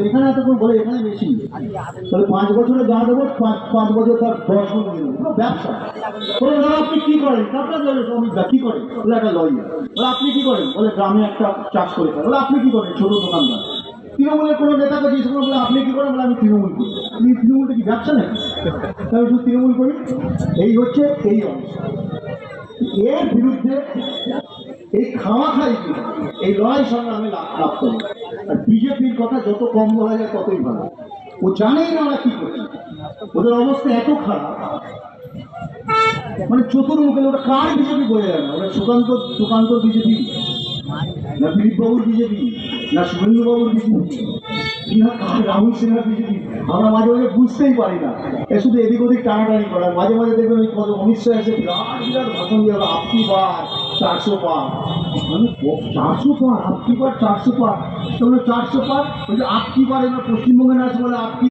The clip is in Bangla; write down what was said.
এখানে এতক্ষণ বলে এখানে বেশি, তাহলে 5 বছরে যা দেবো 5 বছর তার 10 গুণ দিয়ে দেবো। ব্যবসা বলে দাদা আপনি কি করেন? টাকা দেবে শ্রমিকরা কি করেন? বলে একটা লয়ার। বলে আপনি কি করেন? বলে গ্রামে একটা চাষ করে খায়। বলে আপনি কি করেন? ছোট দোকানদার। তৃণমূলের কোনো নেতাকে জিজ্ঞেস করে বলে আপনি কি করেন? বলে আমি তৃণমূল করি। তুমি তৃণমূলটা কি ব্যবসা নাকি? আমি শুধু তৃণমূল করি। এই হচ্ছে এই অবস্থা। এর বিরুদ্ধে এই খাওয়া কি এই লড়াই সংগ্রামে লাভ করি। আর বিজেপির কথা যত কম বলা যায় ততই ভালো। ও জানেই না ওরা কি করছে, ওদের অবস্থা এত খারাপ, মানে চতুর্মুখে ওটা কার বিজেপি বোঝা যায় না। ওরা সুকান্ত বিজেপি, না দিলীপ বাবুর বিজেপি, না শুভেন্দু বাবুর বিজেপি, না রাহুল সিনহার বিজেপি, আমরা মাঝে মাঝে বুঝতেই পারি না। এ শুধু এদিক ওদিক টানাটানি করার। মাঝে মাঝে দেখবেন ওই কত অমিত শাহ এসে বিরাট বিরাট ভাষণ দিয়ে হবে আপকি বার 400 পার, মানে 400 পার, আপকি বার 400 পার, 400 পার। ওই যে আপকি বার এবার পশ্চিমবঙ্গে না আছে বলে আপকি